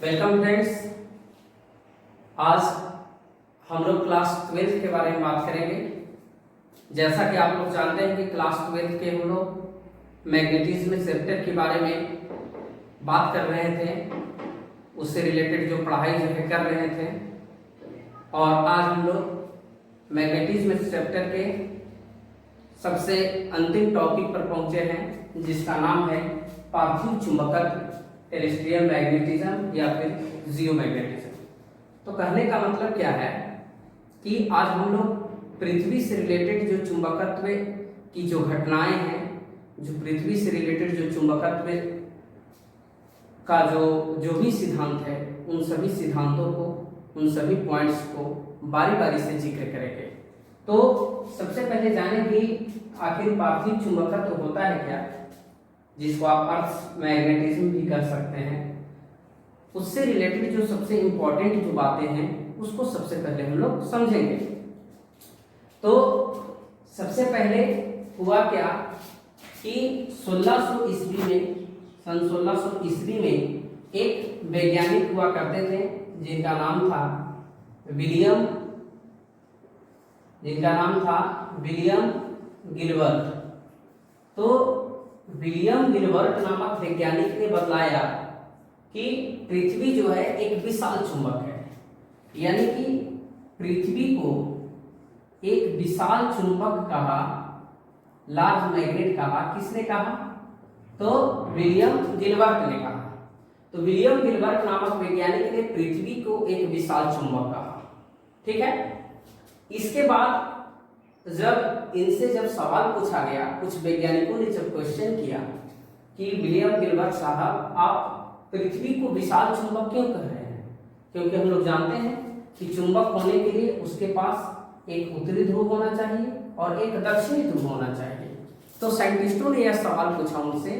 Welcome friends. आज हम लोग क्लास 12 के बारे में बात करेंगे। जैसा कि आप लोग जानते हैं कि क्लास 12 के हम लोग मैग्नेटिज्म चैप्टर के बारे में बात कर रहे थे, उससे रिलेटेड जो पढ़ाई जो है कर रहे थे। और आज हम लोग मैग्नेटिज्म चैप्टर के सबसे अंतिम टॉपिक पर पहुंचे हैं, जिसका नाम है पार्थिव चुंबकत्व, टेरेस्ट्रियल मैग्नेटिज्म या फिर जियोमैग्नेटिज्म। तो कहने का मतलब क्या है कि आज हम लोग पृथ्वी से रिलेटेड जो चुंबकत्व की जो घटनाएं हैं, जो पृथ्वी से रिलेटेड जो चुंबकत्व का जो भी सिद्धांत है, उन सभी सिद्धांतों को, उन सभी पॉइंट्स को बारी बारी से जिक्र करेंगे। तो सबसे पहले जाने कि आखिर पार्थिव चुंबकत्व होता है क्या, जिसको आप अर्थ मैग्नेटिज्म भी कर सकते हैं। उससे रिलेटेड जो सबसे इंपॉर्टेंट जो बातें हैं उसको सबसे पहले हम लोग समझेंगे। तो सबसे पहले हुआ क्या कि 1600 ईस्वी में, सन 1600 ईस्वी में एक वैज्ञानिक हुआ करते थे जिनका नाम था विलियम गिलबर्ट। तो विलियम गिलबर्ट नामक वैज्ञानिक ने बतलाया कि पृथ्वी जो है एक विशाल चुंबक है, यानी कि पृथ्वी को एक विशाल चुंबक कहा, लार्ज मैग्नेट कहा। किसने कहा? तो विलियम गिलबर्ट ने कहा। तो विलियम गिलबर्ट नामक वैज्ञानिक ने पृथ्वी को एक विशाल चुंबक कहा। ठीक है। इसके बाद जब इनसे सवाल पूछा गया, कुछ वैज्ञानिकों ने जब क्वेश्चन किया कि विलियम गिलबर्ट साहब, आप पृथ्वी को विशाल चुंबक क्यों कह रहे हैं? क्योंकि हम लोग जानते हैं कि चुंबक होने के लिए उसके पास एक उत्तरी ध्रुव होना चाहिए और एक दक्षिणी ध्रुव होना चाहिए। तो साइंटिस्टों ने यह सवाल पूछा उनसे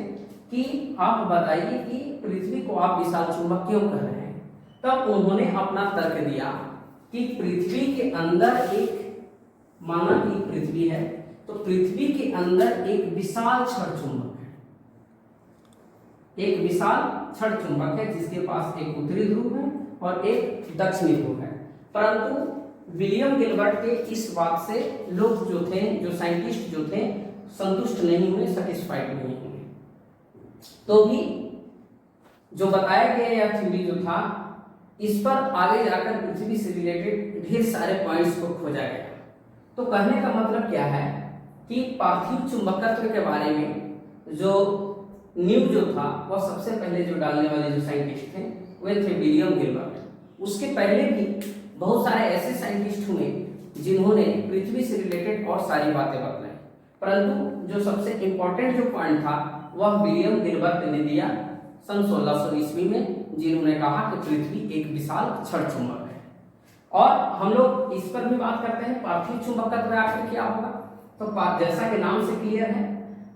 कि आप बताइए कि पृथ्वी को आप विशाल चुंबक क्यों कह रहे हैं? तब उन्होंने अपना तर्क दिया कि पृथ्वी के अंदर एक, माना कि पृथ्वी है, तो पृथ्वी के अंदर एक विशाल क्षण चुंबक है, एक विशाल क्षण चुंबक है जिसके पास एक उत्तरी ध्रुव है और एक दक्षिणी ध्रुव है। परंतु विलियम गिलबर्ट के इस बात से लोग जो थे, जो साइंटिस्ट जो थे, संतुष्ट नहीं हुए, सेटिस्फाइड नहीं हुए। तो भी जो बताया गया यह थ्योरी जो था, इस पर आगे जाकर पृथ्वी से रिलेटेड ढेर सारे पॉइंट्स को खोजा गया। तो कहने का मतलब क्या है कि पार्थिव चुंबकत्व के बारे में जो न्यूज जो था, वह सबसे पहले जो डालने वाले जो साइंटिस्ट थे वे थे विलियम गिलबर्ट। उसके पहले भी बहुत सारे ऐसे साइंटिस्ट हुए जिन्होंने पृथ्वी से रिलेटेड और सारी बातें बतलाई, परंतु जो सबसे इंपॉर्टेंट जो पॉइंट था वह विलियम गिलबर्ट ने दिया सन 1600 ईस्वी में, जिन्होंने कहा कि पृथ्वी एक विशाल क्षण चुंबक है। और हम लोग इस पर भी बात करते हैं पार्थिव चुंबकत्व आखिर क्या होगा। तो जैसा कि नाम से क्लियर है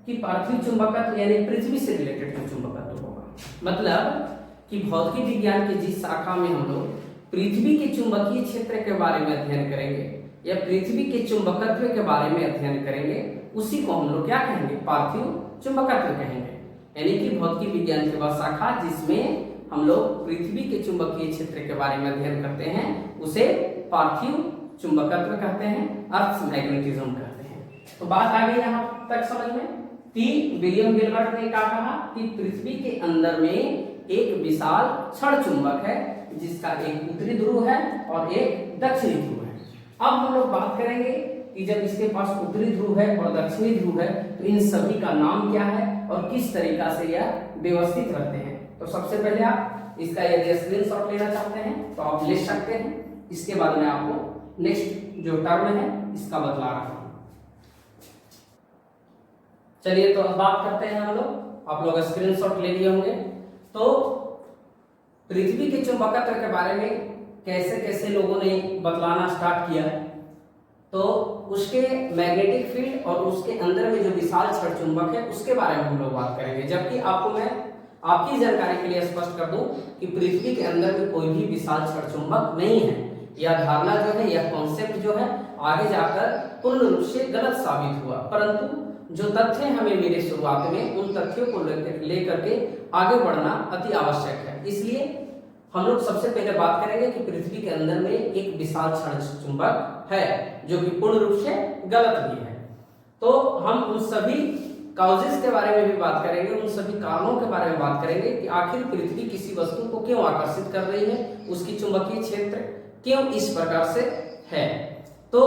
कि पार्थिव चुंबकत्व यानी पृथ्वी से रिलेटेड जो चुंबकत्व होगा, मतलब कि भौतिक विज्ञान की जिस शाखा में हम लोग पृथ्वी के चुंबकीय क्षेत्र के बारे में अध्ययन करेंगे या पृथ्वी के चुंबकत्व के बारे में अध्ययन करेंगे, उसी को हम लोग क्या कहेंगे? पार्थिव चुंबकत्व कहेंगे। यानी कि भौतिक विज्ञान की वह शाखा जिसमें हम लोग पृथ्वी के चुंबकीय क्षेत्र के बारे में अध्ययन करते हैं, उसे पार्थिव चुंबकत्व कहते हैं, अर्थ मैग्नेटिज्म कहते हैं। तो बात आ गई यहाँ तक समझ में कि विलियम गिलबर्ट ने क्या कहा कि पृथ्वी के अंदर में एक विशाल क्षण चुंबक है जिसका एक उत्तरी ध्रुव है और एक दक्षिणी ध्रुव है। अब हम लोग बात करेंगे कि जब इसके पास उत्तरी ध्रुव है और दक्षिणी ध्रुव है तो इन सभी का नाम क्या है और किस तरीका से यह व्यवस्थित रहते हैं। तो सबसे पहले आप इसका यदि स्क्रीनशॉट लेना चाहते हैं तो आप ले सकते हैं। इसके बाद मैं आपको नेक्स्ट जो टर्म है इसका बतला रहा हूं। चलिए तो अब बात करते हैं हम लोग। आप लोग स्क्रीनशॉट ले लिए होंगे। तो पृथ्वी के चुंबकत्व के बारे में कैसे कैसे लोगों ने बतलाना स्टार्ट किया, तो उसके मैग्नेटिक फील्ड और उसके अंदर में जो विशाल क्षण चुंबक है उसके बारे में हम लोग बात करेंगे। जबकि आपको मैं आपकी जानकारी के लिए स्पष्ट कर दूं कि पृथ्वी के अंदर में कोई भी विशाल क्षण चुंबक नहीं है। यह धारणा जो है, यह कॉन्सेप्ट जो है, आगे जाकर पूर्ण रूप से गलत साबित हुआ, परंतु जो तथ्य हमें मिले शुरुआत में, उन तथ्यों को लेकर के आगे बढ़ना अति आवश्यक है। इसलिए हम लोग सबसे पहले बात करेंगे कि पृथ्वी के अंदर में एक विशाल क्षण चुंबक है, जो कि पूर्ण रूप से गलत भी है। तो हम उन सभी कॉजेस के बारे में भी बात करेंगे, उन सभी कारणों के बारे में बात करेंगे कि आखिर पृथ्वी किसी वस्तु को क्यों आकर्षित कर रही है, उसकी चुंबकीय क्षेत्र क्यों इस प्रकार से है। तो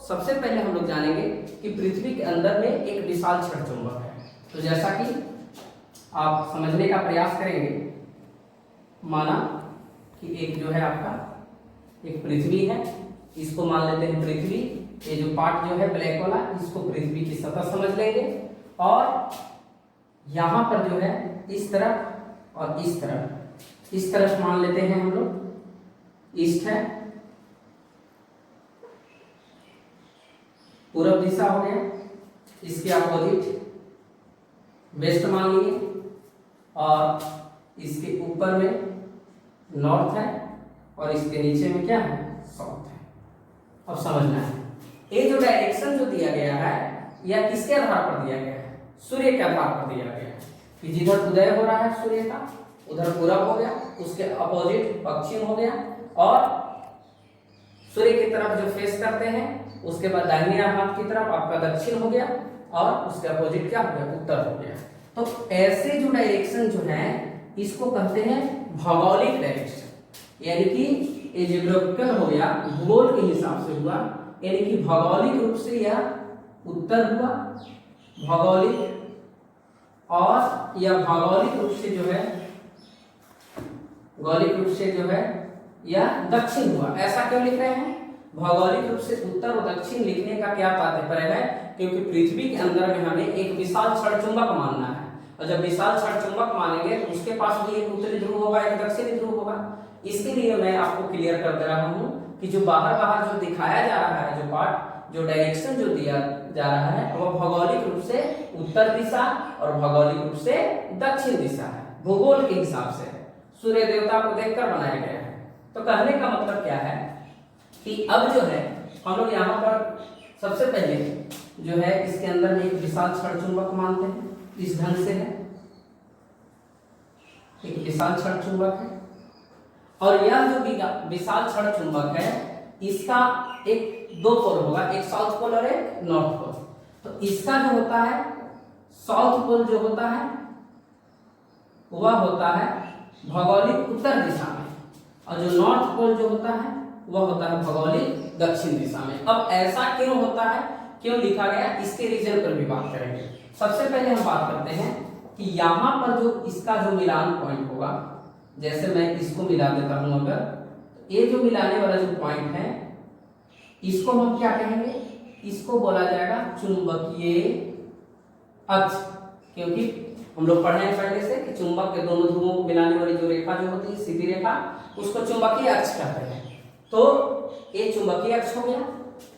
सबसे पहले हम लोग जानेंगे कि पृथ्वी के अंदर में एक विशाल क्षण चुंबक है। तो जैसा कि आप समझने का प्रयास करेंगे, माना कि एक जो है आपका एक पृथ्वी है, इसको मान लेते हैं पृथ्वी। ये जो पार्ट जो है ब्लैक वाला, इसको पृथ्वी की सतह समझ लेंगे, और यहां पर जो है इस तरफ और इस तरफ मान लेते हैं हम लोग ईस्ट है, पूर्व दिशा हो गया, इसके अपोजिट वेस्ट मान लिए, और इसके ऊपर में नॉर्थ है, और इसके नीचे में क्या है, साउथ है। अब समझना है ये जो डायरेक्शन जो दिया गया है यह किसके आधार पर दिया गया है, सूर्य के आधार पर दिया गया है कि जिधर उदय हो रहा है सूर्य का उधर पूरब हो गया, उसके अपोजिट पश्चिम हो गया, और सूर्य की तरफ जो फेस करते हैं उसके बाद दाहिने हाथ की तरफ आपका दक्षिण हो गया, और उसके अपोजिट क्या हो गया, उत्तर हो गया। तो ऐसे जो डायरेक्शन जो है इसको कहते हैं भौगोलिक डायरेक्शन, यानी कि ये ज्योग्राफिकल हो गया, भूगोल के हिसाब से हुआ, यानी कि भौगोलिक रूप से यह उत्तर हुआ भौगोलिक, और यह भौगोलिक रूप से जो है भौगोलिक रूप से जो है यह दक्षिण हुआ। ऐसा क्यों लिख रहे हैं, भौगोलिक रूप से उत्तर और दक्षिण लिखने का क्या तात्पर्य है, क्योंकि पृथ्वी के अंदर में हमें एक विशाल क्षण चुंबक मानना है, और जब विशाल क्षण चुंबक मानेंगे तो उसके पास भी एक उत्तरी ध्रुव होगा, एक दक्षिणी ध्रुव होगा। इसके लिए मैं आपको क्लियर कर दे रहा हूं कि जो बाहर जो दिखाया जा रहा है, जो पार्ट जो डायरेक्शन जो दिया जा रहा है वह भौगोलिक रूप से उत्तर दिशा और भौगोलिक रूप से दक्षिण दिशा है, भूगोल के हिसाब से सूर्य देवता को देखकर बनाया गया है। तो कहने का मतलब क्या है कि अब जो है हम लोग यहाँ पर सबसे पहले जो है इसके अंदर में एक विशाल क्षण चुंबक मानते हैं, इस ढंग से है, एक विशाल क्षण चुंबक है, और यह जो विशाल क्षण चुंबक है इसका एक दो पोल होगा, एक साउथ पोल और एक नॉर्थ पोल। तो इसका जो होता है साउथ पोल जो होता है वह होता है भौगोलिक उत्तर दिशा में, और जो नॉर्थ पोल जो होता है वह होता है भौगोलिक दक्षिण दिशा में। अब ऐसा क्यों होता है, क्यों लिखा गया, इसके रीजन पर भी बात करेंगे। सबसे पहले हम बात करते हैं कि यहाँ पर जो इसका जो मिलान पॉइंट होगा, जैसे मैं इसको मिला देता हूं, अगर ये जो मिलाने वाला जो पॉइंट है इसको हम क्या कहेंगे, इसको बोला जाएगा चुंबकीय अक्ष, क्योंकि हम लोग पढ़े हैं पहले से कि चुंबक के दोनों ध्रुवों को मिलाने वाली जो रेखा जो होती है सीधी रेखा, उसको चुंबकीय अक्ष कहते हैं। तो ये चुंबकीय अक्ष हो गया,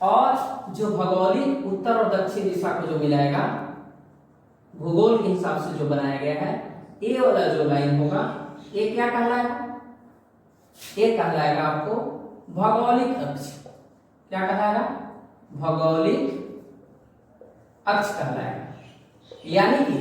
और जो भौगोलिक उत्तर और दक्षिण दिशा को जो मिलाएगा भूगोल के हिसाब से जो बनाया गया है, ये वाला जो लाइन होगा ये क्या कहलाएगा, ये कहलाएगा आपको भौगोलिक अक्ष। क्या कहलाएगा, भौगोलिक अक्ष कहलाएगा। यानी कि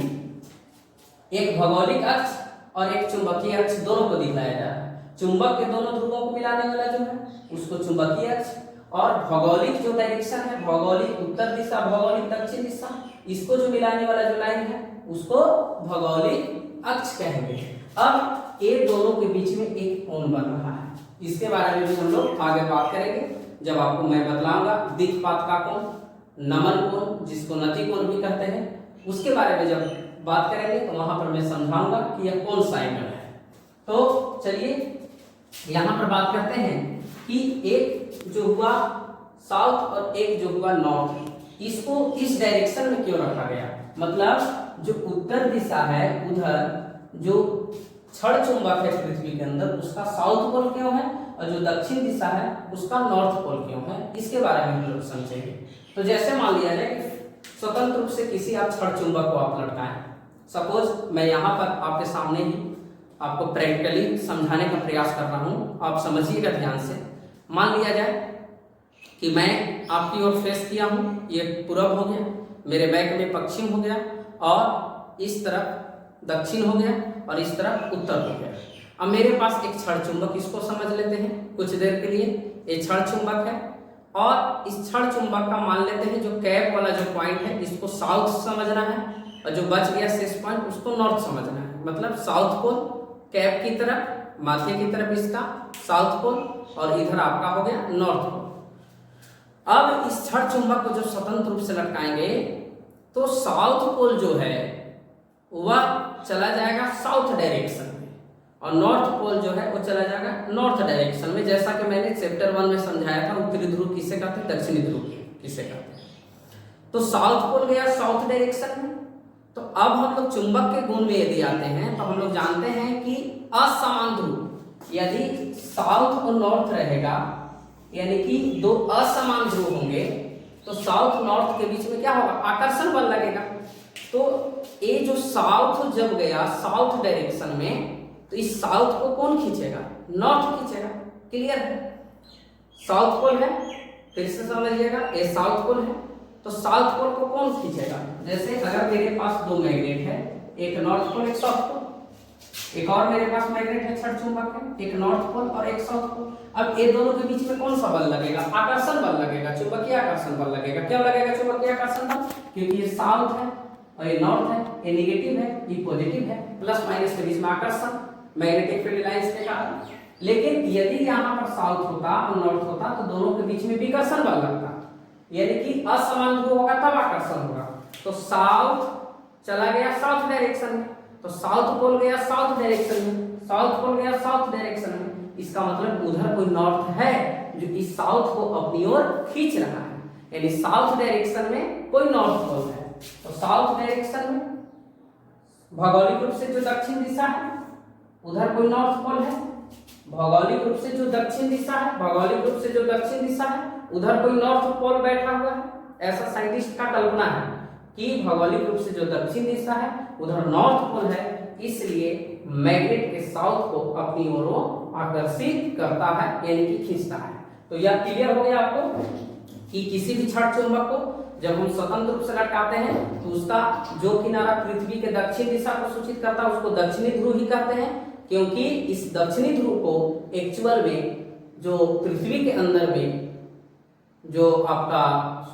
एक भौगोलिक अक्ष और एक चुंबकीय अक्ष दोनों को दिखाया जा रहा है। चुंबक के दोनों ध्रुवों को मिलाने वाला जो है उसको चुंबकीय अक्ष, और भौगोलिक जो डायरेक्शन है, भौगोलिक उत्तर दिशा भौगोलिक दक्षिण दिशा, इसको जो मिलाने वाला जो लाइन है उसको भौगोलिक अक्ष कहेंगे। अब ये दोनों के बीच में एक कोण बन रहा है, इसके बारे में भी हम लोग आगे बात करेंगे जब आपको मैं बतलाऊंगा दिक्पात का कोण, नमन कोण जिसको नति कोण भी कहते हैं, उसके बारे में जब बात करेंगे तो वहां पर मैं समझाऊंगा कि यह कौन सा एंगल है। तो चलिए यहां पर बात करते हैं कि एक जो हुआ साउथ और एक जो हुआ नॉर्थ, इसको इस डायरेक्शन में क्यों रखा गया, मतलब जो उत्तर दिशा है उधर जो क्षण चुंबक है पृथ्वी के अंदर उसका साउथ पोल क्यों है, और जो दक्षिण दिशा है उसका नॉर्थ पोल क्यों है, इसके बारे में हम लोग समझेंगे। तो जैसे मान लिया जाए कि स्वतंत्र रूप से किसी आप क्षण चुंबक को आप लटकाएं, सपोज मैं यहाँ पर आपके सामने ही आपको प्रैक्टिकली समझाने का प्रयास कर रहा हूँ, आप समझिएगा ध्यान से। मान लिया जाए कि मैं आपकी ओर फेस किया हूँ, ये पूरब हो गया, मेरे बैक में पश्चिम हो गया, और इस तरफ दक्षिण हो गया, और इस तरफ उत्तर हो गया। अब मेरे पास एक क्षण चुंबक, इसको समझ लेते हैं कुछ देर के लिए। ये क्षण चुंबक है और इस क्षण चुंबक का मान लेते हैं जो कैप वाला जो पॉइंट है इसको साउथ समझना है और जो बच गया शेष पॉइंट उसको नॉर्थ समझना है। मतलब साउथ पोल कैप की तरफ, माथे की तरफ इसका साउथ पोल और इधर आपका हो गया नॉर्थ पोल। अब इस क्षण चुंबक को जो स्वतंत्र रूप से लटकाएंगे तो साउथ पोल जो है वह चला जाएगा साउथ डायरेक्शन में और नॉर्थ पोल जो है वो चला जाएगा नॉर्थ डायरेक्शन में। जैसा कि मैंने चैप्टर 1 में समझाया था, उत्तरी ध्रुव किसे कहते हैं, दक्षिणी ध्रुव किसे कहते हैं। तो साउथ पोल गया साउथ डायरेक्शन में। तो अब हम लोग चुंबक के गुण में यदि आते हैं तो हम लोग जानते हैं कि असमान ध्रुव यदि साउथ और नॉर्थ रहेगा, यानी कि दो असमान ध्रुव होंगे तो साउथ नॉर्थ के बीच में क्या होगा, आकर्षण बल लगेगा। तो ये जो साउथ जब गया साउथ डायरेक्शन में तो इस साउथ को कौन खींचेगा, नॉर्थ खींचेगा। क्लियर है, साउथ पोल है, फिर से समझिएगा, ये साउथ पोल है तो साउथ पोल को कौन खींचेगा। जैसे अगर मेरे पास दो मैग्नेट है, एक नॉर्थ पोल एक साउथ पोल, एक और मेरे पास मैग्नेट है क्षण चुंबक है, एक नॉर्थ पोल और एक साउथ पोल। अब ये दोनों के बीच में कौन सा बल लगेगा, आकर्षण बल लगेगा, चुंबकीय आकर्षण बल लगेगा। क्यों लगेगा चुंबकीय आकर्षण बल, क्योंकि ये साउथ है और ये नॉर्थ है, ये नेगेटिव है ये पॉजिटिव है, प्लस माइनस के बीच में आकर्षण मैग्नेटिक फील्ड लाइंस के कारण। लेकिन यदि यहाँ पर साउथ होता और नॉर्थ होता तो दोनों के बीच में विकर्षण बल लगता, यानी कि असमान ध्रुव होगा तब आकर्षण होगा। तो साउथ चला गया साउथ डायरेक्शन में, तो साउथ पोल गया साउथ डायरेक्शन में, साउथ पोल गया साउथ डायरेक्शन में। इसका मतलब उधर कोई नॉर्थ है जो इस साउथ को अपनी ओर खींच रहा है, यानी साउथ डायरेक्शन में कोई नॉर्थ पोल है। तो साउथ डायरेक्शन में भौगोलिक रूप से जो दक्षिण दिशा है उधर कोई नॉर्थ पोल है, भौगोलिक रूप से जो दक्षिण दिशा है, भौगोलिक रूप से जो दक्षिण दिशा है उधर कोई नॉर्थ पोल बैठा हुआ है। ऐसा साइंटिस्ट का कल्पना है कि भौगोलिक रूप से जो दक्षिण दिशा है उधर नॉर्थ पोल है, इसलिए मैग्नेट के साउथ को अपनी ओर आकर्षित करता है, यानी कि खींचता है। तो यह क्लियर हो गया आपको कि किसी भी क्षण चुंबक को जब हम स्वतंत्र रूप से लटकाते हैं तो उसका जो किनारा पृथ्वी के दक्षिण दिशा को सूचित करता है उसको दक्षिणी ध्रुव ही कहते हैं, क्योंकि इस दक्षिणी ध्रुव को एक्चुअल में जो पृथ्वी के अंदर में जो आपका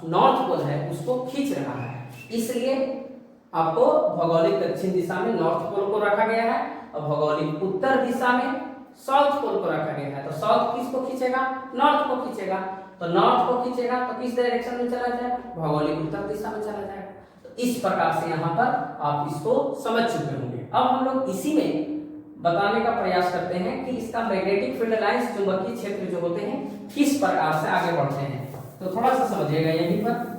नॉर्थ पोल है उसको खींच रहा है। इसलिए आपको भौगोलिक दक्षिण दिशा में नॉर्थ पोल को रखा गया है और भौगोलिक उत्तर दिशा में साउथ पोल को रखा गया है। तो साउथ किसको खींचेगा, नॉर्थ को खींचेगा। तो नॉर्थ को खींचेगा तो किस डायरेक्शन में चला जाएगा, भौगोलिक उत्तर दिशा में चला जाएगा। तो इस प्रकार से यहाँ पर आप इसको समझ चुके होंगे। अब हम लोग इसी में बताने का प्रयास करते हैं कि इसका मैग्नेटिक फील्ड लाइंस चुंबकीय क्षेत्र जो होते हैं किस प्रकार से आगे बढ़ते हैं। तो थोड़ा सा समझिएगा यहीं पर।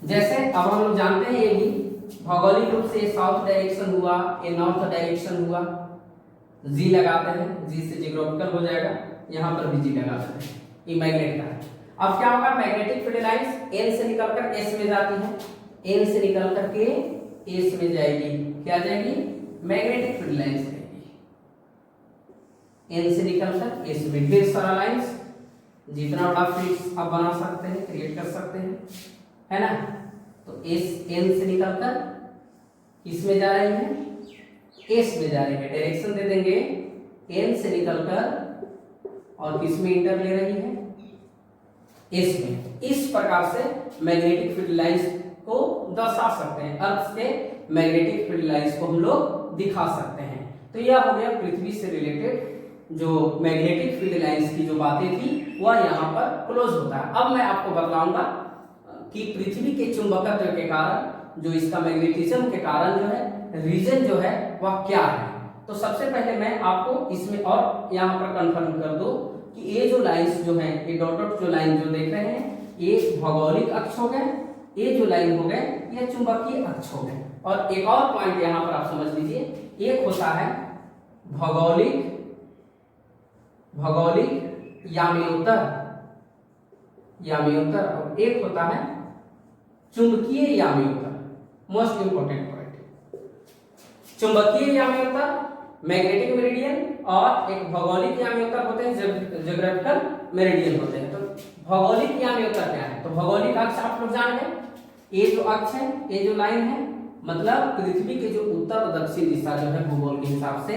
जैसे अब हम लोग जानते हैं ये भी भौगोलिक रूप से साउथ डायरेक्शन हुआ, ये नॉर्थ डायरेक्शन हुआ, जी लगाते हैं, जी से जियोग्राफिकल हो जाएगा, यहाँ पर भी जी लगा देते हैं, ये मैग्नेट का है। अब क्या होगा, मैग्नेटिक फील्ड लाइंस एन से निकलकर एस में जाती है, एन से निकल करके एस में जाएगी, क्या जाएगी, मैग्नेटिक फील्ड लाइंस जाएगी, एन से निकलकर एस में। ढेर सारा लाइंस, जितना बड़ा फील्ड आप बना सकते हैं, क्रिएट कर सकते हैं, है ना। तो एस एन से निकलकर किस में जा रही है, एस में जा रही है। डायरेक्शन दे देंगे, एन से निकलकर और किस में इंटर ले रही है, एस में। इस प्रकार से मैग्नेटिक फील्ड लाइंस को दर्शा सकते हैं, अर्थ के मैग्नेटिक फील्ड लाइंस को हम लोग दिखा सकते हैं। तो यह हो गया पृथ्वी से रिलेटेड जो मैग्नेटिक फील्ड लाइंस की जो बातें थी वह यहाँ पर क्लोज होता है। अब मैं आपको बताऊंगा कि पृथ्वी के चुंबकत्व के कारण जो इसका मैग्नेटिज्म के कारण जो है रीजन जो है वह क्या है। तो सबसे पहले मैं आपको इसमें और यहाँ पर कंफर्म कर दूं कि ये जो लाइंस जो है, ये डॉट डॉट जो लाइन जो देख रहे हैं, ये भौगोलिक अक्ष हो गए, ये जो लाइन हो गए ये चुंबकीय अक्ष हो गए। और एक और पॉइंट यहाँ पर आप समझ लीजिए, एक होता है भौगोलिक याम्योत्तर, और एक होता है चुंबकीय याम्योत्तर। मोस्ट इंपोर्टेंट पॉइंट, चुंबकीय याम्योत्तर मैग्नेटिक मेरिडियन और एक भौगोलिक याम्योत्तर होते हैं, ज्योग्राफिकल मेरिडियन होते हैं। तो भौगोलिक याम्योत्तर क्या है, तो भौगोलिक अक्ष आप लोग जान गए, ये जो अक्ष है, ये जो लाइन है, मतलब पृथ्वी के जो उत्तर और दक्षिण दिशा जो है भूगोल के हिसाब से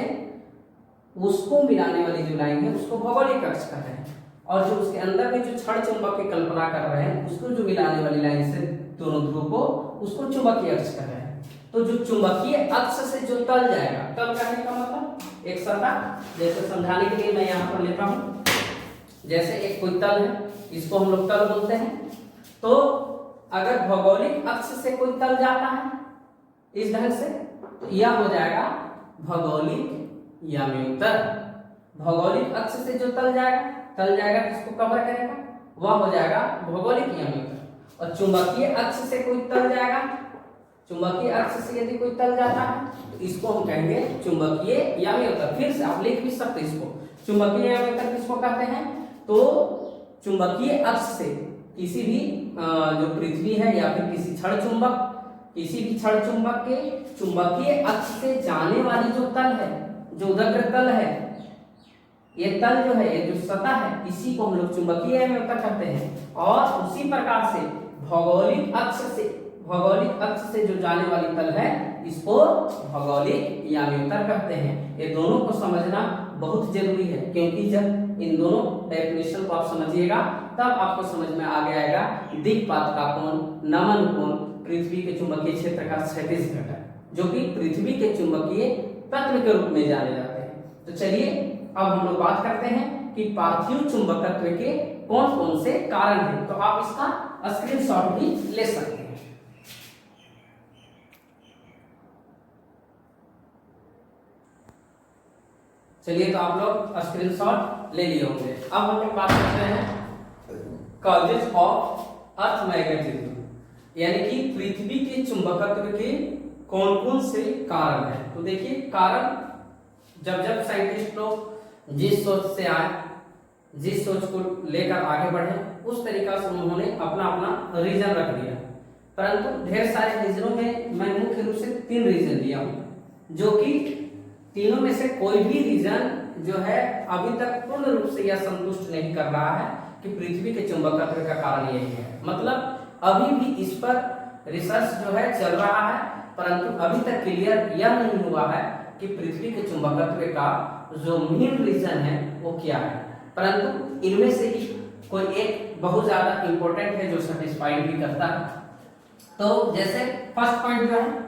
उसको मिलाने वाली जो लाइन है उसको भौगोलिक अक्ष कहते हैं, और जो उसके अंदर में जो क्षण चुंबक की कल्पना कर रहे हैं उसको जो मिलाने वाली लाइन से दोनों ध्रुव को, उसको चुंबकीय अक्ष कहते हैं। तो जो चुंबकीय अक्ष से जो तल जाएगा, तल कहने का मतलब एक सतह, जैसे समझाने के लिए मैं यहाँ पर लेता हूँ, जैसे एक कोई तल है, इसको हम लोग तल बोलते हैं। तो अगर भौगोलिक अक्ष से कोई तल जाता है इस ढंग से, तो यह हो जाएगा भौगोलिक याम्योत्तर। भौगोलिक अक्ष से जो तल जाएगा किसको कवर करेगा, वह हो जाएगा भौगोलिक याम्योत्तर। और चुंबकीय अक्ष से कोई तल जाएगा, चुंबकीय अक्ष से यदि कोई तल जाता है तो इसको हम कहेंगे चुंबकीय याम्योत्तर। फिर से आप लिख भी सकते इसको, चुंबकीय याम्योत्तर किसको कहते हैं, तो चुंबकीय अक्ष से किसी भी जो पृथ्वी है या फिर किसी क्षण चुंबक, किसी भी क्षण चुंबक के चुंबकीय अक्ष से जाने वाली जो तल है, जो उदग्र तल है, ये तल जो है, ये जो सतह है, इसी को हम लोग चुंबकीय याम्योत्तर कहते हैं। और उसी प्रकार से भौगोलिक अक्ष से जो जाने वाली तल है इसको भौगोलिक याम्योत्तर कहते हैं। ये दोनों को समझना बहुत जरूरी है, क्योंकि जब इन दोनों डेफिनेशन को आप समझिएगा तब आपको समझ में आ गया आएगा दिक्पात का कोण, नमन कोण पृथ्वी के चुंबकीय क्षेत्र का क्षैतिज घटक, जो कि पृथ्वी के चुंबकीय तत्व के रूप में जाने जाते हैं। तो चलिए अब हम लोग बात करते हैं कि पार्थिव चुंबकत्व के कौन कौन से कारण हैं। तो आप इसका स्क्रीनशॉट भी ले सकते हैं। चलिए, तो आप लोग स्क्रीनशॉट ले लिए होंगे। अब हम लोग बात करते हैं कॉजेज ऑफ अर्थ मैग्नेटिज्म, यानी कि पृथ्वी के चुंबकत्व के कौन कौन से कारण हैं। तो देखिए, कारण जब जब साइंटिस्ट लोग जिस सोच से आए, जिस सोच को लेकर आगे बढ़े, उस तरीका से उन्होंने अपना अपना रीजन रख दिया। परंतु ढेर सारे रीजनों में मैं मुख्य रूप से 3 रीजन दिया हूं, जो कि तीनों में से कोई भी रीजन जो है अभी तक पूर्ण रूप से यह संतुष्ट नहीं कर रहा है कि पृथ्वी के चुंबकत्व का कारण यही है। मतलब अभी भी इस पर रिसर्च जो है चल रहा है, परंतु अभी तक क्लियर यह नहीं हुआ है कि पृथ्वी के चुंबकत्व का जो मेन रीजन है वो क्या है। परंतु इनमें से ही कोई एक बहुत ज्यादा इंपॉर्टेंट है जो सेटिस्फाइड भी करता है। तो जैसे फर्स्ट पॉइंट जो है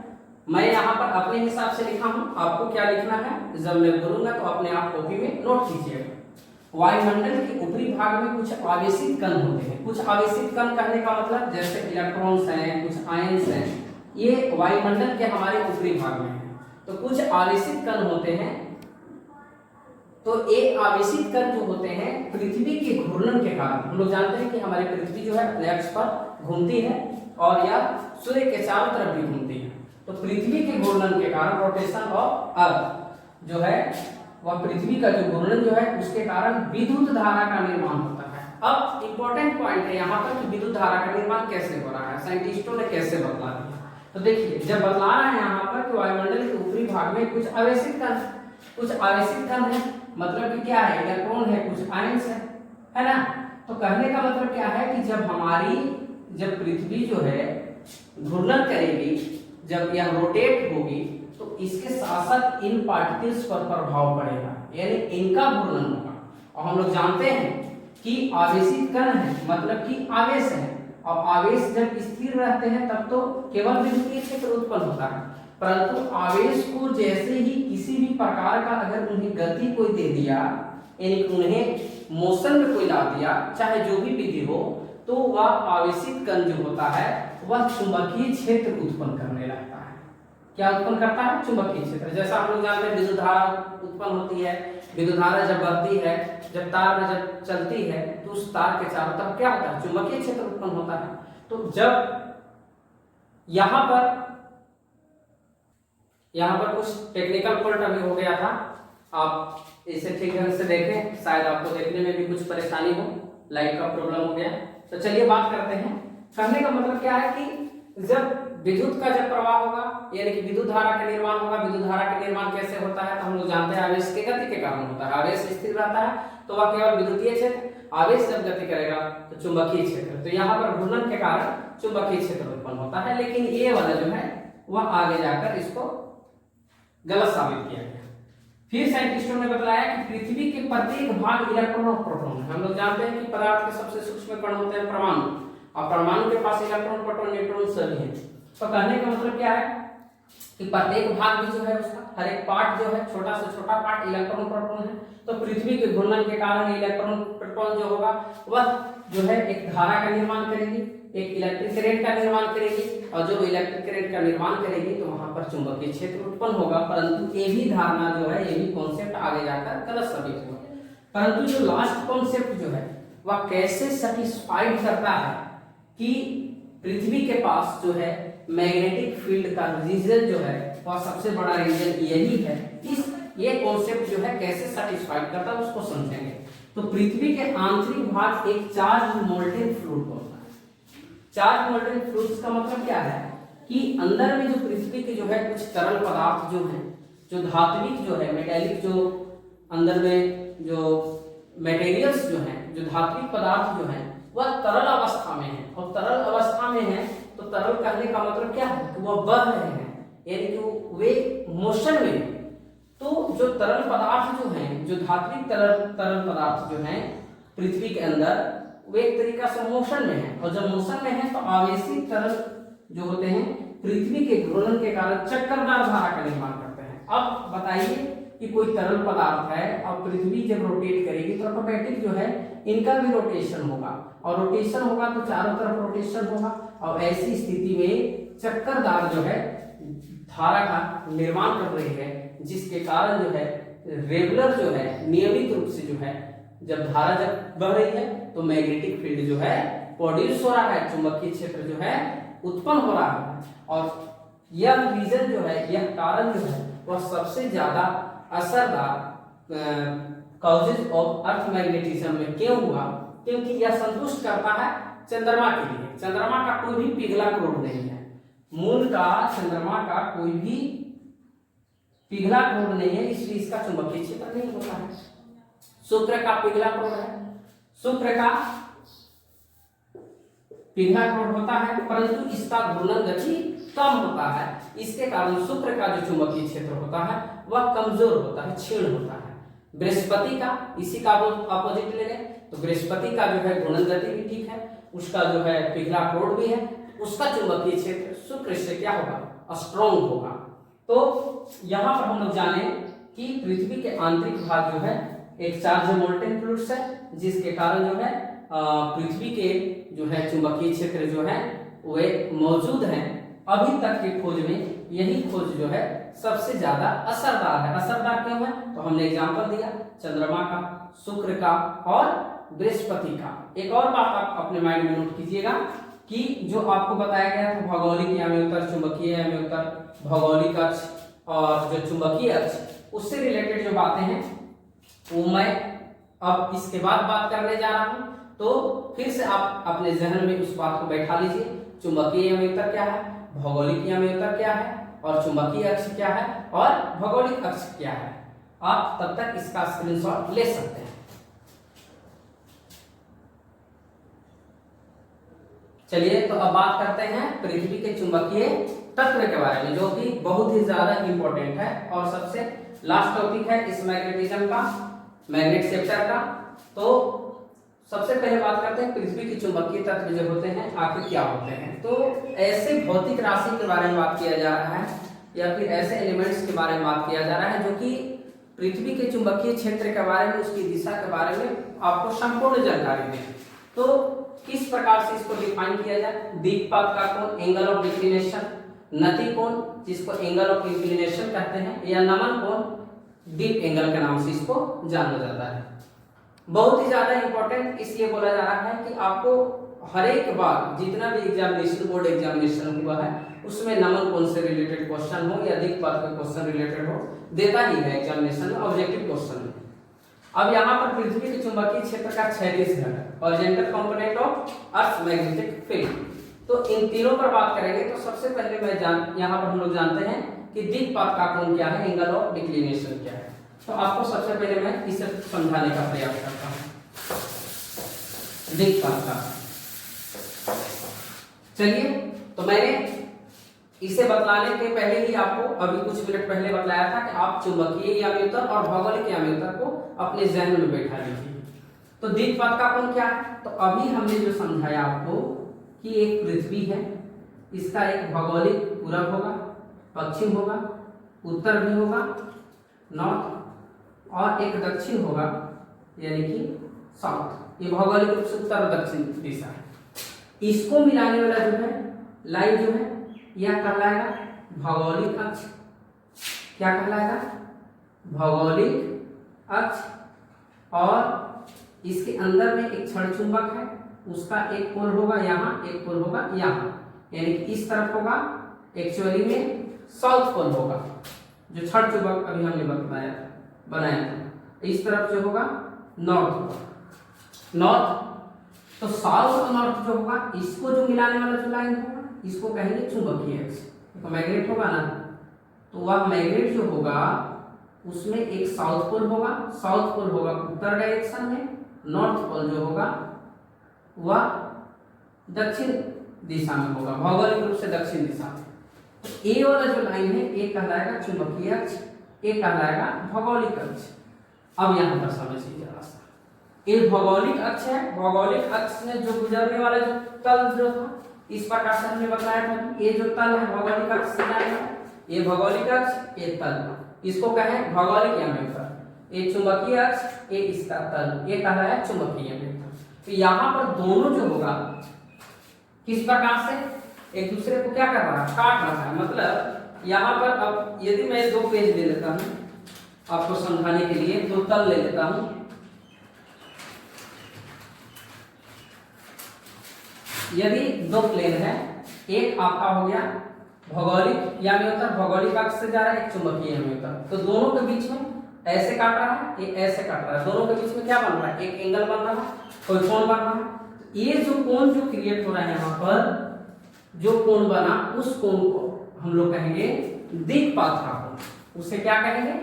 मैं यहाँ पर अपने हिसाब से लिखा हूँ, आपको क्या लिखना है जब मैं बोलूंगा तो अपने आप कॉपी में नोट कीजिएगा। वायुमंडल के ऊपरी भाग में कुछ आवेशित कण होते हैं। कुछ आवेशित कण कहने का मतलब जैसे इलेक्ट्रॉन्स हैं, कुछ आयंस हैं, ये वायुमंडल के हमारे ऊपरी भाग में है। तो कुछ आवेशित कण होते हैं। तो ये आवेशित कण जो होते हैं पृथ्वी के घूर्णन के कारण, हम लोग जानते हैं कि हमारी पृथ्वी जो है अपने अक्ष पर घूमती है और यह सूर्य के चारों तरफ भी घूमती है। तो पृथ्वी के घूर्णन के कारण, रोटेशन ऑफ अर्थ जो है वह पृथ्वी का जो घूर्णन जो है उसके कारण विद्युत धारा का निर्माण होता है। अब इंपॉर्टेंट पॉइंट है यहाँ पर कि विद्युत धारा का निर्माण कैसे हो रहा है, साइंटिस्टों ने कैसे बदला दिया। तो देखिए, जब बदला है यहाँ पर कि वायुमंडल के ऊपरी भाग में कुछ आवेशित कण है, मतलब कि क्या है, इलेक्ट्रॉन है, कुछ आयंस है ना। तो कहने का मतलब क्या है कि जब पृथ्वी जो है घूर्णन करेगी, जब यह रोटेट होगी, तो इसके साथ साथ इन पार्टिकल्स पर प्रभाव पड़ेगा, यानी इनका घूर्णन होगा। और हम लोग जानते हैं कि आवेशित कण है मतलब कि आवेश है, और आवेश जब स्थिर रहते हैं तब तो केवल विद्युतीय क्षेत्र उत्पन्न होता है। परंतु आवेश को जैसे ही किसी भी प्रकार का अगर उन्हें गति कोई दे दिया, यानी उन्हें मोशन में कोई ला दिया, चाहे जो भी विधि हो, तो वह आवेशित कण जो होता है वह चुंबकीय क्षेत्र उत्पन्न करने लगता है। क्या उत्पन्न करता है? चुंबकीय क्षेत्र। जैसा हम लोग जानते हैं विद्युत धारा उत्पन्न होती है। विद्युत धारा जब बढ़ती है, जब तार में जब चलती है, तो उस तार के चारों तरफ क्या होता है? चुंबकीय क्षेत्र उत्पन्न होता है। तो जब यहाँ पर कुछ टेक्निकल फॉल्ट अभी हो गया था, आप इसे ठीक ढंग से देखें, शायद आपको देखने में भी कुछ परेशानी हो, लाइट का प्रॉब्लम हो गया। तो चलिए बात करते हैं। कहने का मतलब क्या है कि जब विद्युत का जब प्रवाह होगा, यानी कि विद्युत धारा का निर्माण होगा। विद्युत धारा का निर्माण कैसे होता है? तो हम लोग जानते हैं आवेश की गति के कारण होता है। आवेश स्थिर रहता है तो वह केवल विद्युतीय क्षेत्र, आवेश जब गति करेगा तो चुंबकीय क्षेत्र। तो यहाँ पर घूर्णन के कारण चुंबकीय क्षेत्र उत्पन्न होता है। लेकिन ये वाला जो है वह आगे जाकर इसको गलत साबित किया गया। फिर साइंटिस्टों ने बताया कि पृथ्वी के प्रत्येक भाग इलेक्ट्रॉन और प्रोटॉन है। हम लोग जानते हैं कि पदार्थ के सबसे सूक्ष्म कण होते हैं परमाणु, और परमाणु के पास इलेक्ट्रॉन प्रोटॉन न्यूट्रॉन सभी हैं। तो कहने का मतलब क्या है कि प्रत्येक भाग भी जो है उसका हर एक पार्ट जो है छोटा से छोटा पार्ट इलेक्ट्रॉन प्रोटॉन है। तो पृथ्वी के घूर्णन के कारण इलेक्ट्रॉन प्रोटॉन जो होगा वह जो है एक धारा का निर्माण करेगी, एक इलेक्ट्रिक करंट का निर्माण करेगी, और जो इलेक्ट्रिक करंट का निर्माण करेगी तो वहां पर चुंबकीय क्षेत्र उत्पन्न होगा। परंतु ये भी धारणा जो है, ये भी कॉन्सेप्ट आगे जाकर गलत साबित हुआ। परंतु जो लास्ट कॉन्सेप्ट जो है वह कैसे सेटिस्फाइड करता है कि पृथ्वी के पास जो है मैग्नेटिक फील्ड का रीजन जो है वह सबसे बड़ा रीजन यही है। ये कॉन्सेप्ट जो है कैसे सेटिस्फाइड करता है उसको समझेंगे। तो पृथ्वी के आंतरिक भाग एक चार्ज मोल्टेन फ्लूइड होता है। चार्ज मोल्टेन फ्लूइड्स का मतलब क्या है कि अंदर में जो पृथ्वी के जो है कुछ तरल पदार्थ जो है, जो धात्विक जो है मेटेलिक, जो अंदर में जो मटेरियल्स जो है, जो धात्विक पदार्थ जो है वह तरल अवस्था में है। और तरल अवस्था में है तो तरल कहने का मतलब क्या है कि वह बह रहे हैं, यानी कि वे मोशन में। तो जो तरल पदार्थ जो हैं, जो धात्विक तरल पदार्थ जो हैं पृथ्वी के अंदर, वे एक तरीका से मोशन में है। और जब मोशन में है तो आवेशित तरल जो होते हैं पृथ्वी के घूर्णन के कारण चक्करदार धारा का निर्माण करते हैं। अब बताइए कि कोई तरल पदार्थ है और पृथ्वी जब रोटेट करेगी तो ऑटोमेटिक जो है इनका भी रोटेशन होगा, और रोटेशन होगा तो चारों तरफ रोटेशन होगा, और ऐसी स्थिति में चक्करदार जो है धारा का निर्माण कर रही है, जिसके कारण जो है रेगुलर जो है नियमित रूप से जो है जब धारा जब बह रही है तो मैग्नेटिक फील्ड जो है प्रोड्यूस हो रहा है, चुंबकीय क्षेत्र जो है उत्पन्न हो रहा है। और यह रीजन जो है, यह कारण जो है वह सबसे ज्यादा असरदार कॉजेज ऑफ अर्थ मैग्नेटिज्म में क्यों हुआ, क्योंकि यह संतुष्ट करता है चंद्रमा के लिए। चंद्रमा का कोई भी पिघला क्रोड नहीं है, मून का चंद्रमा का कोई भी पिघला क्रोड नहीं है, इसलिए इसका चुंबकीय क्षेत्र नहीं होता है। शुक्र का पिघला क्रोड है, शुक्र का पिघला क्रोड होता है, परंतु इसका घूर्णन गति कम होता है। इसके कारण शुक्र का जो चुंबकीय क्षेत्र होता है वह कमजोर होता है, क्षीण होता है। बृहस्पति का, इसी का अपोजिट ले लें तो बृहस्पति का जो है घूर्णन गति भी ठीक है, उसका जो है पिघला क्रोड भी है, उसका चुंबकीय क्षेत्र शुक्र से क्या होगा, स्ट्रॉन्ग होगा। तो यहाँ पर हम लोग जाने कि पृथ्वी के आंतरिक भाग जो है एक चार्ज मोल्टेन फ्लूइड्स है, जिसके कारण जो है पृथ्वी के जो है चुंबकीय क्षेत्र जो है वे मौजूद हैं। अभी तक की खोज में यही खोज जो है सबसे ज्यादा असरदार है। असरदार क्यों है तो हमने एग्जांपल दिया चंद्रमा का, शुक्र का और बृहस्पति का। एक और बात आप अपने माइंड में नोट कीजिएगा कि जो आपको बताया गया था भौगोलिक यामी उत्तर, चुंबकीय यामी उत्तर, भौगोलिक अक्ष और जो चुंबकीय अक्ष, उससे रिलेटेड जो बातें हैं वो मैं अब इसके बाद बात करने जा रहा हूं। तो फिर से आप अपने जहन में उस बात को बैठा लीजिए, चुंबकीय यामी उत्तर क्या है, भौगोलिक यामी उत्तर क्या है, और चुंबकीय अक्ष क्या है, और भौगोलिक अक्ष क्या है। आप तब तक इसका स्क्रीनशॉट ले सकते हैं। चलिए तो अब बात करते हैं पृथ्वी के चुंबकीय तत्व के बारे में, जो कि बहुत ही ज्यादा इंपॉर्टेंट है और सबसे लास्ट टॉपिक है इस मैग्नेटिज्म का, मैग्नेट सेक्टर का। तो सबसे पहले बात करते हैं पृथ्वी के चुंबकीय तत्व जो होते हैं आखिर क्या होते हैं। तो ऐसे भौतिक राशि के बारे में बात किया जा रहा है या फिर ऐसे एलिमेंट्स के बारे में बात किया जा रहा है जो कि पृथ्वी के चुंबकीय क्षेत्र के बारे में, उसकी दिशा के बारे में आपको संपूर्ण जानकारी दें। तो किस प्रकार से इसको डिफाइन किया जाए, दिक्पात का कोण, एंगल ऑफ डिक्लिनेशन, नति कोण जिसको एंगल ऑफ इंक्लिनेशन कहते हैं, या नमन कोण डीप एंगल के नाम से इसको जाना जाता है। बहुत ही ज्यादा इंपॉर्टेंट इसलिए बोला जा रहा है कि आपको हर एक बार जितना भी एग्जामिनेशन, बोर्ड एग्जामिनेशन हुआ है उसमें नमन कोण से रिलेटेड क्वेश्चन हो या दिक्पात का क्वेश्चन रिलेटेड हो, देता ही है एग्जामिनेशन में, ऑब्जेक्टिव क्वेश्चन में। अब यहाँ पर पृथ्वी के चुंबकीय क्षेत्र का 36 घटक, horizontal component of earth magnetic field. तो इन तीनों पर बात करेंगे। तो सबसे पहले यहाँ पर हम लोग जानते हैं कि दिक्पात का कोण क्या है, एंगल ऑफ डिक्लिनेशन क्या है। तो आपको सबसे पहले मैं इसे समझाने का प्रयास करता हूं। दिक्पात का, चलिए तो मैंने इसे बतलाने के पहले ही आपको अभी कुछ मिनट पहले बतलाया था कि आप चुंबकीय याम्योत्तर और भौगोलिक याम्योत्तर को अपने जहन में बैठा लीजिए। तो द्विपद का कोण क्या है? तो अभी हमने जो समझाया आपको कि एक पृथ्वी है, इसका एक भौगोलिक पूरब होगा, पश्चिम होगा, उत्तर भी होगा नॉर्थ, और एक दक्षिण होगा यानी कि साउथ। ये भौगोलिक रूप से उत्तर और दक्षिण दिशा है। इसको मिलाने वाला जो है लाइन जो है यह कहलाएगा भौगोलिक अक्ष। क्या कहलाएगा? भौगोलिक अक्ष। और इसके अंदर में एक क्षण चुंबक है, उसका एक पोल होगा यहाँ, एक पोल होगा यहाँ, यानी कि इस तरफ होगा एक्चुअली में साउथ पोल होगा, जो क्षण चुंबक अभी हमने बनाया था। इस तरफ जो होगा नॉर्थ होगा, नॉर्थ। तो साउथ और नॉर्थ जो होगा, इसको जो मिलाने वाला जो लाइन होगा इसको कहेंगे चुंबकीय अक्ष। तो मैग्नेट होगा ना, तो वह मैग्नेट जो होगा उसमें एक साउथ पोल होगा, साउथ पोल होगा उत्तर डायरेक्शन में, नॉर्थ पोल जो होगा वह दक्षिण दिशा में होगा, भौगोलिक रूप से दक्षिण दिशा में। तो ए वाला जो लाइन है ये कहलाएगा चुंबकीय अक्ष, ये कहलाएगा भौगोलिक अक्ष। अब यहाँ पर समझिए जरा सा, ये भौगोलिक अक्ष है। भौगोलिक अक्ष में जो गुजरने वाला जो तल जो था, इस प्रकार से हमने बताया था कि ये जो तल है भौगोलिक अक्ष से जाएगा, ये भौगोलिक अक्ष, ये तल, इसको कहें भौगोलिक याम्योत्तर। ये चुंबकीय अक्ष, ये इसका तल, ये कहलाया चुंबकीय याम्योत्तर। तो यहाँ पर दोनों जो होगा किस प्रकार से एक दूसरे को क्या कर रहा है? काट रहा है। मतलब यहाँ पर अब यदि मैं दो पेज ले लेता हूँ आपको समझाने के लिए, दो तल ले लेता हूँ। यदि दो प्लेन है, एक आपका हो गया भौगोलिक याम्योत्तर, भौगोलिक अक्ष से जा रहा है, एक चुंबकीय याम्योत्तर, तो दोनों के बीच में ऐसे काट रहा है, ये ऐसे काट रहा है, दोनों के बीच में क्या बन रहा है? एक एंगल बन रहा है, कोई कोण बन रहा है। ये जो कोण जो क्रिएट हो रहा है यहाँ पर, जो कोण बना उस कोण को हम लोग कहेंगे दिक्पात का कोण। उसे क्या कहेंगे?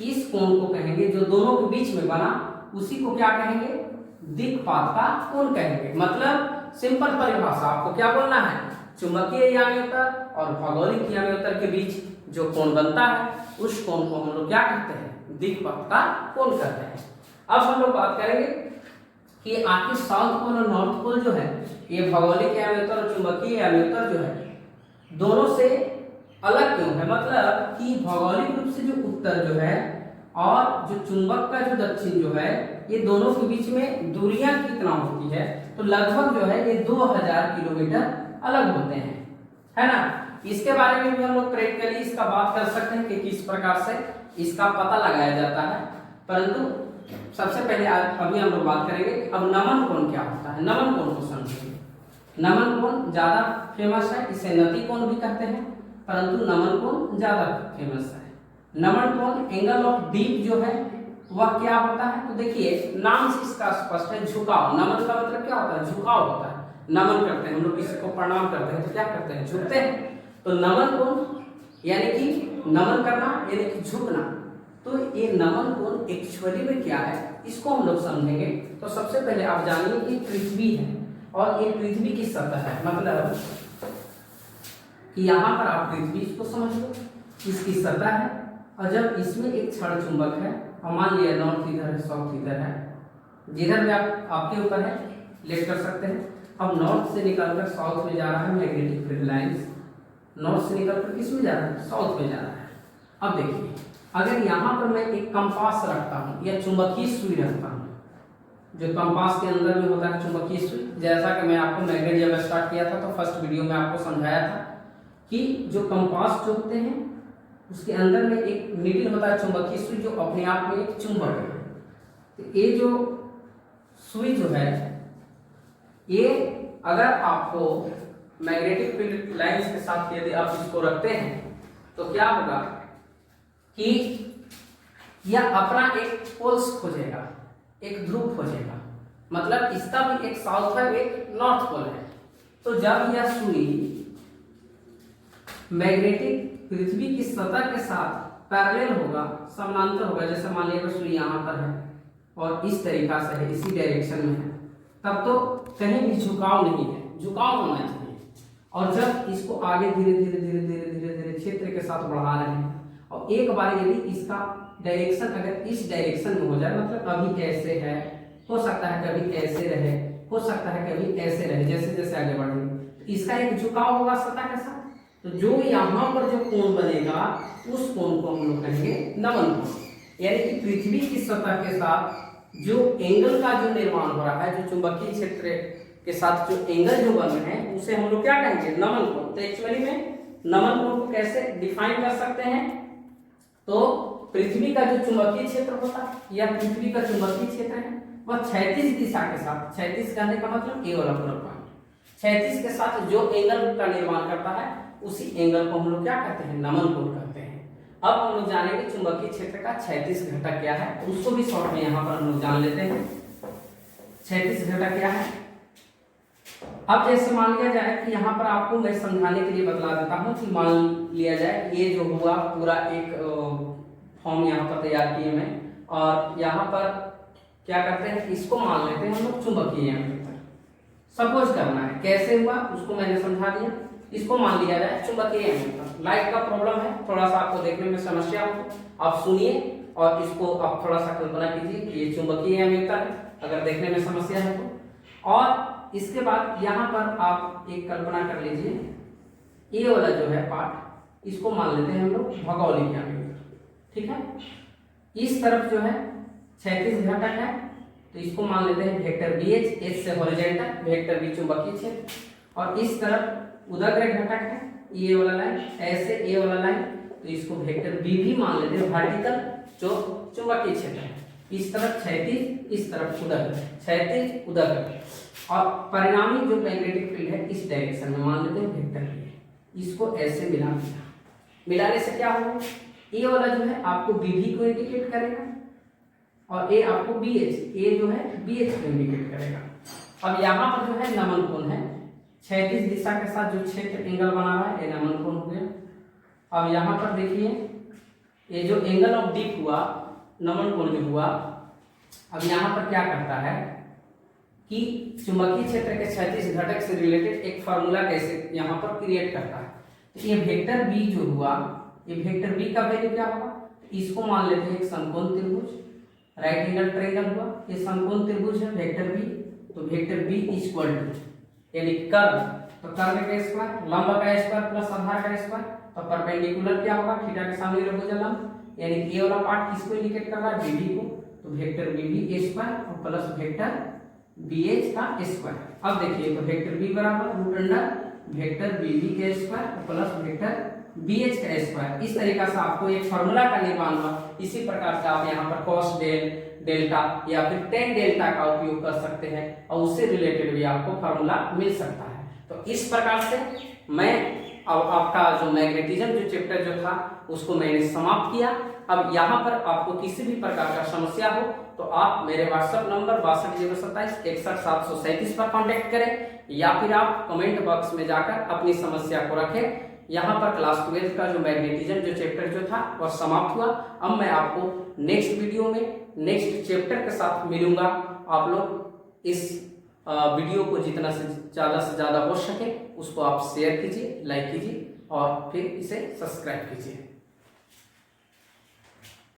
इस कोण को कहेंगे, जो दोनों के बीच में बना उसी को क्या कहेंगे? दिक्पात का कोण कहेंगे। मतलब सिंपल परिभाषा आपको क्या बोलना है? चुंबकीय याम्योत्तर और भौगोलिक याम्योत्तर के बीच जो कोण बनता है उस कोण को हम लोग क्या कहते हैं? दिक्पात का कोण कहते हैं। अब हम लोग बात करेंगे कि आखिर साउथ पोल और नॉर्थ पोल जो है, ये भौगोलिक याम्योत्तर और चुंबकीय याम्योत्तर जो है दोनों से अलग क्यों है? मतलब कि भौगोलिक रूप से जो उत्तर जो है और जो चुंबक का जो दक्षिण जो है, ये दोनों के बीच में दूरियां कितना होती है? तो लगभग जो है ये 2000 किलोमीटर अलग होते हैं, है ना। इसके बारे में भी हम लोग प्रैक्टिकली इसका बात कर सकते हैं कि किस प्रकार से इसका पता लगाया जाता है। परंतु सबसे पहले अभी हम लोग बात करेंगे अब नमन कोण क्या होता है। नमन कोण को समझेंगे। नमन कोण ज्यादा फेमस है, इसे नति कोण भी कहते हैं, परंतु नमन कोण ज्यादा फेमस है। नमन कोण एंगल ऑफ डीप जो है वह क्या होता है? तो देखिए नाम से इसका स्पष्ट है, झुकाव। नमन का मतलब क्या होता है? झुकाव होता है। नमन करते हैं हम लोग, किसी को प्रणाम करते हैं तो क्या करते हैं? झुकते हैं। तो नमन कोण यानी कि नमन करना यानी कि झुकना। तो ये नमन कोण एक्चुअली में क्या है इसको हम लोग समझेंगे। तो सबसे पहले आप जानिए कि पृथ्वी है और ये पृथ्वी की सतह है, मतलब कि यहाँ पर आप पृथ्वी इसको समझ लो, इसकी सतह है, और जब इसमें एक क्षण चुंबक है और मान लिया नॉर्थ इधर है, साउथ इधर है, जिधर भी आप आपके ऊपर है लेट कर सकते हैं। अब नॉर्थ से निकलकर साउथ में जा रहा है मैग्नेटिक फील्ड लाइंस, नॉर्थ से निकलकर किस में जा रहा है? साउथ में जा रहा है। अब देखिए अगर यहाँ पर मैं एक कंपास रखता हूँ या चुंबकीय सुई रखता हूँ, जो कंपास के अंदर में होता है चुंबकीय सुई, जैसा कि मैं आपको मैग्नेट जब स्टार्ट किया था तो फर्स्ट वीडियो में आपको समझाया था कि जो कंपास जो होते हैं उसके अंदर में एक नीडल होता है चुंबकीय सुई, जो अपने आप में एक चुंबक है। तो ये जो सुई जो है ये अगर आपको मैग्नेटिक फील्ड लाइंस के साथ यदि आप इसको रखते हैं तो क्या होगा कि यह अपना एक पोल्स खोजेगा, एक ध्रुव खोजेगा। मतलब इसका भी एक साउथ है, एक नॉर्थ पोल है। तो जब यह सुई मैग्नेटिक पृथ्वी की सतह के साथ पैरेलल होगा, समानांतर होगा, जैसे मान लीजिए सुई यहाँ पर है और इस तरीका से है, इसी डायरेक्शन में है, तब तो कहीं भी झुकाव नहीं है, झुकाव होना चाहिए। और जब इसको आगे धीरे धीरे धीरे धीरे धीरे धीरे क्षेत्र के साथ बढ़ा रहे हैं और एक बार यदि इसका डायरेक्शन अगर इस डायरेक्शन में हो जाए, मतलब अभी ऐसे है, हो सकता है कभी ऐसे रहे, हो सकता है कभी ऐसे रहे, जैसे जैसे आगे बढ़ेंगे तो इसका एक झुकाव होगा सतह के साथ, तो जो यहाँ पर जो कोण बनेगा उस कोण को हम लोग कहेंगे नमन कोण। यानी कि पृथ्वी की सतह के साथ जो एंगल का जो निर्माण हो रहा है, जो चुंबकीय क्षेत्र के साथ जो एंगल जो बन रहे हैं उसे हम लोग क्या कहेंगे, नमन कोण। तो एक्चुअली में नमन कोण को कैसे डिफाइन कर सकते हैं, तो पृथ्वी का जो चुंबकीय क्षेत्र होता है या पृथ्वी का चुंबकीय क्षेत्र है वह क्षैतिज दिशा के साथ, क्षैतिज कहने का मतलब ए वाला पूरा पॉइंट, क्षैतिज के साथ जो एंगल का निर्माण करता है उसी एंगल को हम लोग क्या कहते हैं, नमन कोण कहते हैं। अब हम लोग जानेंगे चुंबकीय क्षेत्र का क्षैतिज घटक क्या है, तो उसको भी शॉर्ट में यहाँ पर हम लोग जान लेते हैं। क्षैतिज घटक क्या है, अब जैसे मान लिया जाए कि यहाँ पर आपको मैं समझाने के लिए बतला देता हूँ कि मान लिया जाए ये जो हुआ पूरा एक फॉर्म यहाँ पर तैयार किए मैं, और यहाँ पर क्या करते हैं, इसको मान लेते हैं हम लोग चुंबकीय एम्पीयर। सपोज करना है कैसे हुआ उसको मैंने समझा दिया, इसको मान लिया जाए चुंबकीय एम्पीयर। लाइट का प्रॉब्लम है, थोड़ा सा आपको देखने में समस्या हो, आप सुनिए और इसको आप थोड़ा सा कल्पना कीजिए कि ये चुंबकीय एम्पीयर है, अगर देखने में समस्या है तो। और इसके बाद यहाँ पर आप एक कल्पना कर लीजिए, ये वाला जो है पार्ट इसको मान लेते हैं हम लोग भौगोलिक एम्पीयर, ठीक है। इस तरफ जो है क्षैतिज घटक है तो इसको मान लेते हैं वेक्टर बी एच, एच से हॉरिजॉन्टल, वेक्टर बी चुंबकीय क्षेत्र, और इस तरफ उदग्र घटक है ये वाला लाइन, ऐसे ये वाला लाइन, तो इसको वेक्टर बी भी मान लेते हैं वर्टिकल जो चुंबकीय क्षेत्र है। इस तरफ क्षैतिज, इस तरफ उदग्र, क्षैतिज उदग्र, और परिणामी जो मैग्नेटिक फील्ड है इस डायरेक्शन में मान लेते हैं वेक्टर बी। इसको ऐसे मिला दिया, मिलाने से क्या होगा, ये वाला जो है आपको बीभी को इंडिकेट करेगा और ए आपको बी एच, ए जो है बी एच को इंडिकेट करेगा। अब यहाँ पर जो है नमन कोण है, क्षैतिज दिशा के साथ जो क्षेत्र एंगल बना रहा है ये नमन कोण हो गया। अब यहाँ पर देखिए ये जो एंगल ऑफ डिप हुआ, नमन कोण जो हुआ, अब यहाँ पर क्या करता है कि चुंबकीय क्षेत्र के क्षैतिज घटक से रिलेटेड एक फार्मूला कैसे यहाँ पर क्रिएट करता है। तो ये वेक्टर बी जो हुआ, ये वेक्टर बी का वैल्यू क्या होगा, इसको मान लेते हैं एक समकोण त्रिभुज, राइट एंगल ट्रायंगल हुआ, ये समकोण त्रिभुज है वेक्टर बी, तो वेक्टर बी इक्वल टू यानी कर्व, तो कर्व का स्क्वायर, लंब का स्क्वायर प्लस आधार का स्क्वायर, तो परपेंडिकुलर क्या होगा, थीटा के सामने त्रिभुज लंब, यानी ये वाला पार्ट किसको इंडिकेट कर रहा है, बीबी को, तो वेक्टर बीबी स्क्वायर और प्लस वेक्टर बीएच का स्क्वायर। अब देखिए तो वेक्टर बी बराबर रूट अंडर वेक्टर बीबी के स्क्वायर प्लस वेक्टर बीएच का स्क्वायर। इस तरीका से आपको एक फार्मूला का निर्माण हुआ। इसी प्रकार से आप यहाँ पर कॉस डेल्टा या फिर टेन डेल्टा का उपयोग कर सकते हैं और उससे रिलेटेड भी आपको फार्मूला मिल सकता है। तो इस प्रकार से मैं अब आपका जो मैग्नेटिज्म जो चैप्टर जो था उसको मैंने समाप्त किया। अब यहाँ पर आपको किसी भी प्रकार का समस्या हो तो आप मेरे व्हाट्सएप नंबर 6207216737 पर कांटेक्ट करें या फिर आप कमेंट बॉक्स में जाकर अपनी समस्या को रखें। यहाँ पर क्लास 12 का जो मैग्नेटिज्म जो चैप्टर जो था वह समाप्त हुआ। अब मैं आपको नेक्स्ट वीडियो में नेक्स्ट चैप्टर के साथ मिलूंगा। आप लोग इस वीडियो को जितना से ज़्यादा हो सके उसको आप शेयर कीजिए, लाइक कीजिए और फिर इसे सब्सक्राइब कीजिए।